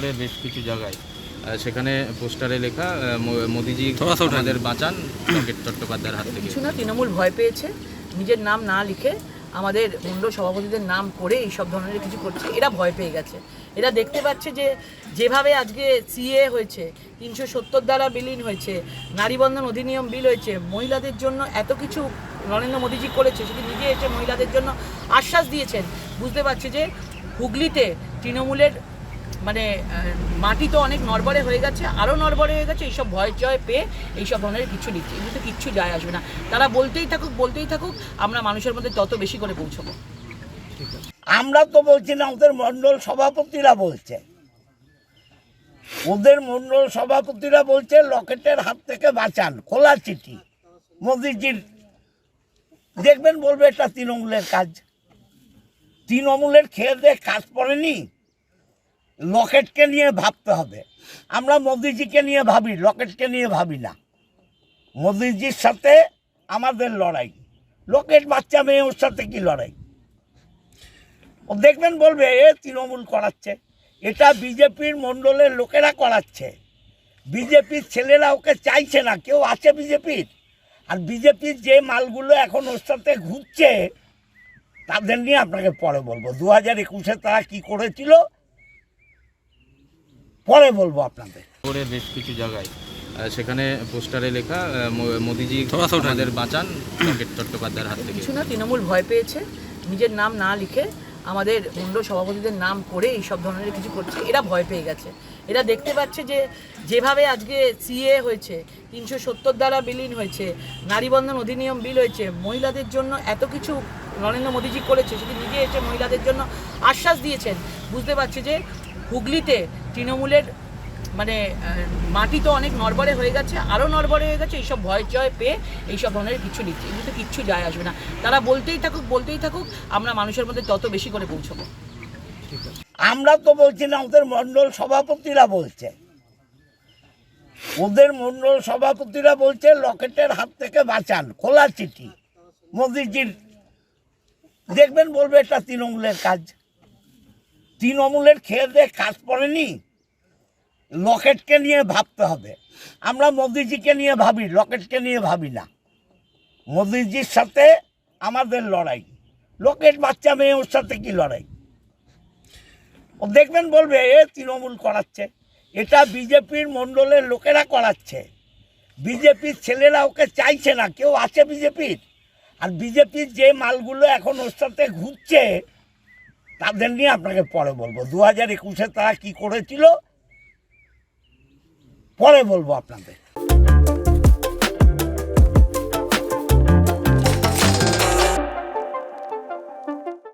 শহরের বেশ কিছু জায়গায় সেখানে পোস্টারে লেখা মোদিজি আমাদের বাঁচান লকেট চট্টোপাধ্যায়ের হাত থেকে। কিছু না, তৃণমূল ভয় পেয়েছে, নিজের নাম না লিখে আমাদের মণ্ডল সভাপতিদের নাম করে এইসব ধরনের কিছু করছে। এরা ভয় পেয়ে গেছে। এরা দেখতে পাচ্ছে যে যেভাবে আজকে সিএ হয়েছে, 370 দ্বারা বিলীন হয়েছে, নারীবন্ধন অধিনিয়ম বিল হয়েছে, মহিলাদের জন্য এত কিছু নরেন্দ্র মোদীজি করেছে, সেটি নিজে এসে মহিলাদের জন্য আশ্বাস দিয়েছেন। বুঝতে পারছে যে হুগলিতে তৃণমূলের মানে মাটি তো অনেক নড়বড়ে হয়ে গেছে, আরও নড়বড়ে হয়ে গেছে। এইসব ভয় জয় পেয়ে এইসব ধরনের কিছু নিচ্ছে, এগুলোতে কিচ্ছু যায় আসবে না। তারা বলতেই থাকুক, আমরা মানুষের মধ্যে তত বেশি করে পৌঁছবো। আমরা তো বলছি না, ওদের মণ্ডল সভাপতিরা বলছে, ওদের মণ্ডল সভাপতিরা বলছে লকেটের হাত থেকে বাঁচান, খোলা চিঠি মোদিজির। দেখবেন বলবে এটা তৃণমূলের কাজ। তৃণমূলের খেয়ে দিয়ে কাজ পড়েনি, লকেটকে নিয়ে ভাবতে হবে। আমরা মোদিজিকে নিয়ে ভাবি, লকেটকে নিয়ে ভাবি না। মোদিজির সাথে আমাদের লড়াই, লকেট বাচ্চা মেয়ে ওর সাথে কি লড়াই। ও দেখবেন বলবে এ তৃণমূল করাচ্ছে, এটা বিজেপির মণ্ডলের লোকেরা করাচ্ছে। বিজেপির ছেলেরা ওকে চাইছে না, কেউ আছে বিজেপির। আর বিজেপির যে মালগুলো এখন ওর সাথে ঘুরছে তাদের নিয়ে আপনাকে পরে বলবো। 2021-এ তারা কি করেছিল পরে বলবো আপনাদের। শহরের বেশ কিছু জায়গায় সেখানে পোস্টারে লেখা মোদিজি আমাদের বাঁচান লকেট চট্টোপাধ্যায়ের হাত থেকে। কিছু না, তৃণমূল ভয় পেয়েছে, নিজের নাম না লিখে আমাদের মণ্ডল সভাপতিদের নাম করে এইসব ধরনের কিছু করছে। এরা ভয় পেয়ে গেছে। এরা দেখতে পাচ্ছে যে যেভাবে আজকে সিএ হয়েছে, 370 দ্বারা বিলীন হয়েছে, নারীবন্ধন অধিনিয়ম বিল হয়েছে, মহিলাদের জন্য এত কিছু নরেন্দ্র মোদীজি করেছে, সেটি নিজে এসে মহিলাদের জন্য আশ্বাস দিয়েছেন। বুঝতে পারছে যে হুগলিতে তৃণমূলের মানে মাটি তো অনেক নড়বড়ে হয়ে গেছে, আরও নড়বড়ে হয়ে গেছে। এইসব ভয় জয় পেয়ে এইসব ধরনের কিছু নিচ্ছে, এগুলোতে কিচ্ছু যায় আসবে না। তারা বলতেই থাকুক, আমরা মানুষের মধ্যে তত বেশি করে পৌঁছবো। আমরা তো বলছি না, ওদের মণ্ডল সভাপতিরা বলছে, ওদের মণ্ডল সভাপতিরা বলছে লকেটের হাত থেকে বাঁচান, খোলা চিঠি মোদিজির। দেখবেন বলবে এটা তৃণমূলের কাজ। তৃণমূলের খেয়ে দিয়ে কাজ পড়েনি, লকেটকে নিয়ে ভাবতে হবে। আমরা মোদিজিকে নিয়ে ভাবি, লকেটকে নিয়ে ভাবি না। মোদিজির সাথে আমাদের লড়াই, লকেট বাচ্চা মেয়ে ওর সাথে কি লড়াই। ও দেখবেন বলবে এ তৃণমূল করাচ্ছে, এটা বিজেপির মণ্ডলের লোকেরা করাচ্ছে। বিজেপির ছেলেরা ওকে চাইছে না, কেউ আছে বিজেপির। আর বিজেপির যে মালগুলো এখন ওর সাথে ঘুরছে তাদের নিয়ে আপনাকে পরে বলবো। 2021-এ তারা কি করেছিল পরে বলবো আপনাদের।